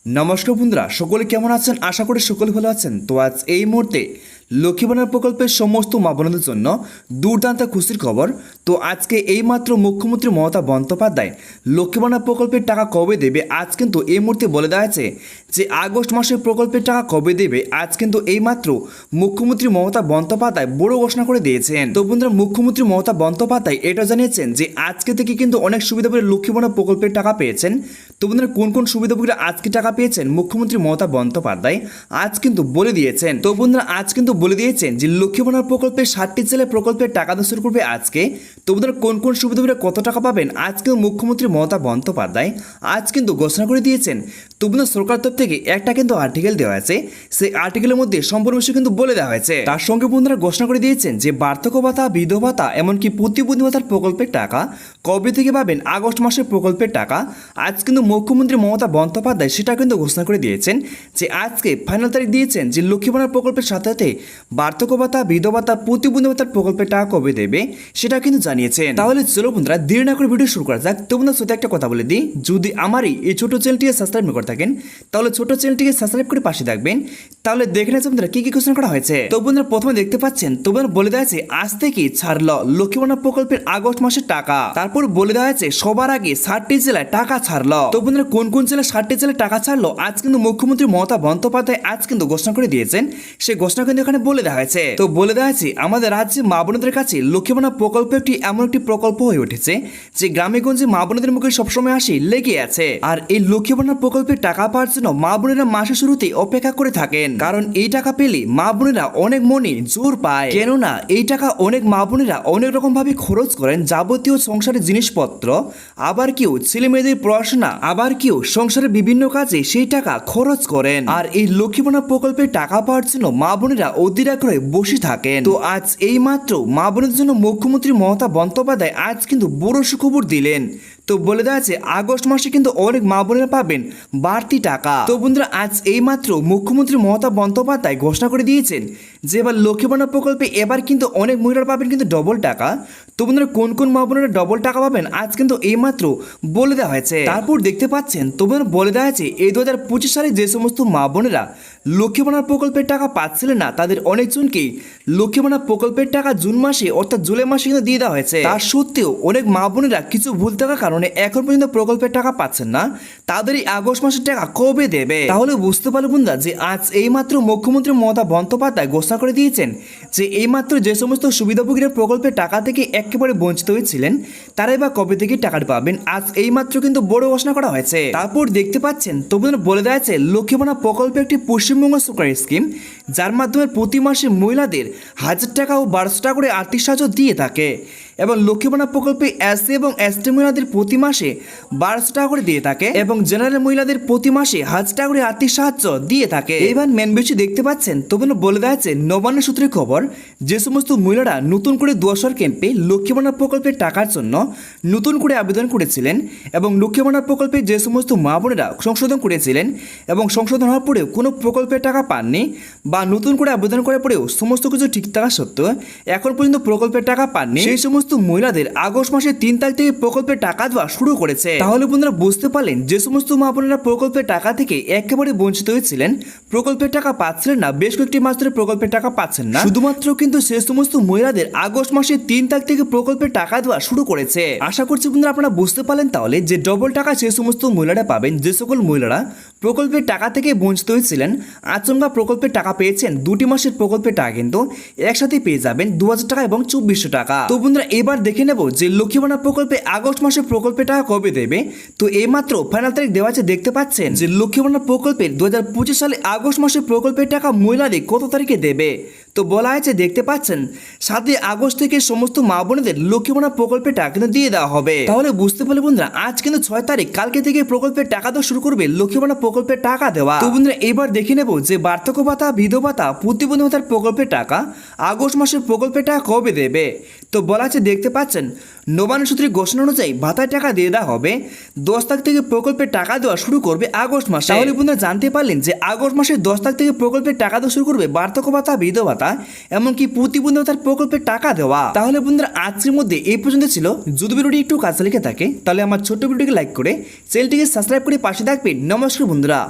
নমস্কার বন্ধুরা, সকলে কেমন আছেন? আশা করি সকলে ভালো আছেন। তো আজ এই মুহূর্তে লক্ষ্মী ভান্ডার প্রকল্পের সমস্ত মা বোনদের জন্য দুর্দান্ত খুশির খবর। তো আজকে এইমাত্র মুখ্যমন্ত্রী মমতা বন্দ্যোপাধ্যায় লক্ষ্মী ভান্ডার প্রকল্পের টাকা কবে দেবে আজ কিন্তু এই মুহূর্তে বলে দেওয়া আছে যে আগস্ট মাসের প্রকল্পের টাকা কবে দেবে। আজ কিন্তু এইমাত্র মুখ্যমন্ত্রী মমতা বন্দ্যোপাধ্যায় বড় ঘোষণা করে দিয়েছেন। তো বন্ধুরা, মুখ্যমন্ত্রী মমতা বন্দ্যোপাধ্যায় এটা জানিয়েছেন যে আজকে থেকে কিন্তু অনেক সুবিধাভোগী লক্ষ্মী ভান্ডার প্রকল্পের টাকা পেয়েছেন। তো বন্ধুরা, কোন কোন সুবিধাভোগীরা আজকে টাকা পেয়েছেন মুখ্যমন্ত্রী মমতা বন্দ্যোপাধ্যায় আজ কিন্তু বলে দিয়েছেন। তো বন্ধুরা, আজ কিন্তু বলে দিয়েছেন যে লক্ষ্মী ভান্ডার প্রকল্পের 60টি জেলায় প্রকল্পের টাকা দেওয়া শুরু করবে আজকে। তো বন্ধুরা, কোন কোন সুবিধাভোগীরা কত টাকা পাবেন আজকে মুখ্যমন্ত্রী মমতা বন্দ্যোপাধ্যায় আজ কিন্তু ঘোষণা করে দিয়েছেন। তো বন্ধুরা, সরকার তরফ থেকে একটা কিন্তু আর্টিকেল দেওয়া আছে, সেই আর্টিকেলের মধ্যে সম্পূর্ণ বিষয় কিন্তু বলে দেওয়া হয়েছে। তার সঙ্গে বন্ধুরা ঘোষণা করে দিয়েছেন যে বার্ধক্য ভাতা, বিধবা ভাতা, এমনকি প্রতিবন্ধী ভাতার প্রকল্পের টাকা কবে থেকে পাবেন আগস্ট মাসের প্রকল্পের টাকা আজ কিন্তু মুখ্যমন্ত্রী মমতা বন্দ্যোপাধ্যায় সেটা কিন্তু ঘোষণা করে দিয়েছেন যে আজকে ফাইনাল তারিখ দিয়েছেন যে লক্ষ্মী ভান্ডার প্রকল্পের সাথে সাথে বার্ধক্য ভাতা, বিধবা ভাতা, প্রতিবন্ধী ভাতার প্রকল্পের টাকা কবে দেবে সেটা কিন্তু জানিয়েছেন। তাহলে চলো বন্ধুরা, দেরি না করে ভিডিও শুরু করা যাক। তো বন্ধুরা, সাথে একটা কথা বলে দিই, যদি আমারই এই ছোট চ্যানেলটিকে সাবস্ক্রাইব করে থাকেন তাহলে ছোট চ্যানেলটিকে সাবস্ক্রাইব করে পাশে থাকবেন। তাহলে দেখে নেন বন্ধুরা কি কি ঘোষণা করা হয়েছে। তো বন্ধুরা, প্রথমে দেখতে পাচ্ছেন তো বন্ধুরা বলে দেওয়া আছে আজ থেকে ছাড়লো লক্ষ্মী ভান্ডার প্রকল্পের আগস্ট মাসের টাকা। তারপর বলে দেওয়া হয়েছে সবার আগে 60টি জেলায় টাকা ছাড়লো। তো বন্ধুরা, কোন কোন জেলায় 60টি জেলায় টাকা ছাড়লো আজ কিন্তু মুখ্যমন্ত্রী মমতা বন্দ্যোপাধ্যায় আজ কিন্তু ঘোষণা করে দিয়েছেন। সেই ঘোষণা কিন্তু এখানে বলে দেওয়া হয়েছে। তো বলে দেওয়া হয়েছে আমাদের রাজ্যে মা বোনদের কাছে লক্ষ্মী ভান্ডার প্রকল্প একটি এমন একটি প্রকল্প হয়ে উঠেছে যে গ্রামে গঞ্জে মা বোনদের মুখে সবসময় হাসি লেগে আছে। আর এই লক্ষ্মী ভান্ডার প্রকল্পের টাকা পাওয়ার জন্য মা বোনেরা মাসের শুরুতেই অপেক্ষা করে থাকেন, কারণ এই টাকা পেলে মা বোনেরা অনেক মনে জোর পায়। কেননা এই টাকা অনেক মা বোনেরা অনেক রকম ভাবে খরচ করেন, যাবতীয় সংসারের জিনিসপত্র, আবার কেউ ছেলে মেয়েদের পড়াশোনা, আবার কেউ সংসারের বিভিন্ন কাজে সেই টাকা খরচ করেন। আর এই লক্ষ্মী ভান্ডার প্রকল্পের টাকা পাওয়ার জন্য মা বোনেরা অধীর আগ্রহে বসে থাকেন। তো আজ এই মাত্র মা বোনদের জন্য মুখ্যমন্ত্রী মমতা বন্দ্যোপাধ্যায় আজ কিন্তু বড় সুখবর দিলেন। তো বলে দেওয়া আছে আগস্ট মাসে কিন্তু অনেক মা বোনেরা পাবেন বাড়তি টাকা। তো বন্ধুরা, আজ এই মাত্র মুখ্যমন্ত্রী মমতা বন্দ্যোপাধ্যায় ঘোষণা করে দিয়েছেন যে এবার লক্ষ্মী ভান্ডার প্রকল্পে এবার কিন্তু অনেক মহিলারা পাবেন কিন্তু ডবল টাকা। তো বন্ধুরা, কোন কোন মা বোনেরা ডবল টাকা পাবেন আজ কিন্তু এই মাত্র বলে দেওয়া হয়েছে। তারপর দেখতে পাচ্ছেন তো বন্ধুরা বলে দেওয়া আছে এই 2025 সালে যে সমস্ত মা বোনেরা লক্ষ্মী ভান্ডার প্রকল্পের টাকা পাচ্ছিলেন না তাদের অনেকজনকেই লক্ষ্মী ভান্ডার প্রকল্পের টাকা জুন মাসে অর্থাৎ জুলাই মাসে কিন্তু দিয়ে দেওয়া হয়েছে। তার সত্ত্বেও অনেক মা বোনেরা কিছু ভুল থাকার কারণে এখন পর্যন্ত প্রকল্পের টাকা পাচ্ছেন না। তাদের এই আগস্ট মাসের টাকা কবে দেবে? তাহলে বুঝতে পারলো বন্ধুরা যে আজ এই মাত্র মুখ্যমন্ত্রী মমতা বন্দ্যোপাধ্যায় ঘোষণা করে দিয়েছেন যে এই মাত্র যে সমস্ত সুবিধাভোগীরা প্রকল্পের টাকা থেকে একেবারে বঞ্চিত হয়েছিলেন তারাই বা কবে থেকে টাকাটা পাবেন আজ এই মাত্র কিন্তু বড় ঘোষণা করা হয়েছে। তারপর দেখতে পাচ্ছেন তো বলে দেওয়া আছে লক্ষ্মী ভান্ডার প্রকল্প একটি পশ্চিমবঙ্গ সরকারি স্কিম যার মাধ্যমে প্রতি মাসে মহিলাদের 1000 টাকা ও 1200 টাকা করে আর্থিক সাহায্য দিয়ে থাকে এবং লক্ষ্মী ভান্ডার প্রকল্পে এসসি এবং এসটি মহিলাদের প্রতি মাসে 1200 টাকা করে দিয়ে থাকে এবং জেনারেল মহিলাদের প্রতি মাসে 1000 টাকা করে আর্থিক সাহায্য দিয়ে থাকে। এবার মেন বিষয় দেখতে পাচ্ছেন তো বলে দেওয়া আছে নবান্ন সূত্রে খবর যে সমস্ত মহিলারা নতুন করে দুয়াশর ক্যাম্পে লক্ষ্মী ভান্ডার প্রকল্পের টাকার জন্য নতুন করে আবেদন করেছিলেন এবং লক্ষ্মী ভান্ডার প্রকল্পে যে সমস্ত মা বোনেরা সংশোধন করেছিলেন এবং সংশোধন হওয়ার পরেও কোনো প্রকল্পের টাকা পাননি বা নতুন করে আবেদন করার পরেও সমস্ত কিছু ঠিক থাকা সত্ত্বেও এখন পর্যন্ত প্রকল্পের টাকা পাননি, সেই সমস্ত মহিলাদের আগস্ট মাসের 3 তারিখ থেকে প্রকল্পের টাকা দেওয়া শুরু করেছে। তাহলে বন্ধুরা বুঝতে পারলেন যে সমস্ত মা বোনেরা প্রকল্পের টাকা থেকে একেবারে বঞ্চিত হয়েছিলেন, প্রকল্পের টাকা পাচ্ছিলেন না, বেশ কয়েকটি মাস ধরে প্রকল্পের টাকা পাচ্ছেন না, শুধুমাত্র কিন্তু সে সমস্ত মহিলাদের আগস্ট মাসের 3 তারিখ থেকে প্রকল্পের টাকা দেওয়া শুরু করেছে। আশা করছি বন্ধুরা আপনারা বুঝতে পারলেন তাহলে যে ডবল টাকা সে সমস্ত মহিলারা পাবেন যে সকল মহিলারা প্রকল্পের টাকা থেকে বঞ্চিত হয়েছিলেন, আচমকা প্রকল্পের টাকা পেয়েছেন। 2টি মাসের প্রকল্পের টাকা কিন্তু একসাথে পেয়ে যাবেন 2000 টাকা এবং 2400 টাকা। তো বন্ধুরা এবার দেখে নেব যে লক্ষ্মী ভান্ডার প্রকল্পে আগস্ট মাসে প্রকল্পের টাকা কবে দেবে। তো এই মাত্র ফাইনাল তারিখ দেওয়া আছে, দেখতে পাচ্ছেন যে লক্ষ্মী ভান্ডার প্রকল্পের 2025 সালে আগস্ট মাসে প্রকল্পের টাকা মহিলাদের কত তারিখে দেবে। তো বলা হয়েছে দেখতে পাচ্ছেন 7 আগস্ট থেকে সমস্ত মা বোনেদের লক্ষ্মী ভান্ডার প্রকল্পের টাকা কিন্তু দিয়ে দেওয়া হবে। তাহলে বুঝতে পারলে বন্ধুরা আজ কিন্তু 6 তারিখ, কালকে থেকে প্রকল্পের টাকা দেওয়া শুরু করবে লক্ষ্মী ভান্ডার প্রকল্পের টাকা দেওয়া। তো বন্ধুরা এবার দেখে নেব যে বার্ধক্য ভাতা, বিধবা ভাতা, প্রতিবন্ধী ভাতার প্রকল্পের টাকা আগস্ট মাসের প্রকল্পের টাকা কবে দেবে। তো বলা আছে দেখতে পাচ্ছেন নবান্ন সূত্রে ঘোষণা অনুযায়ী ভাতার টাকা দিয়ে দেওয়া হবে 10 তারিখ থেকে প্রকল্পের টাকা দেওয়া শুরু করবে আগস্ট মাসে। তাহলে বন্ধুরা জানতে পারলেন যে আগস্ট মাসের 10 তারিখ থেকে প্রকল্পের টাকা দেওয়া শুরু করবে বার্ধক্য ভাতা, বিধবা ভাতা, এমনকি প্রতিবন্ধী ভাতার প্রকল্পের টাকা দেওয়া। তাহলে বন্ধুরা আজকের মধ্যে এই পর্যন্ত ছিল। যদি ভিডিওটি একটু কাছে লেগে থাকে তাহলে আমার ছোট্ট ভিডিওটিকে লাইক করে চ্যানেলটিকে সাবস্ক্রাইব করে পাশে থাকবেন। নমস্কার বন্ধুরা।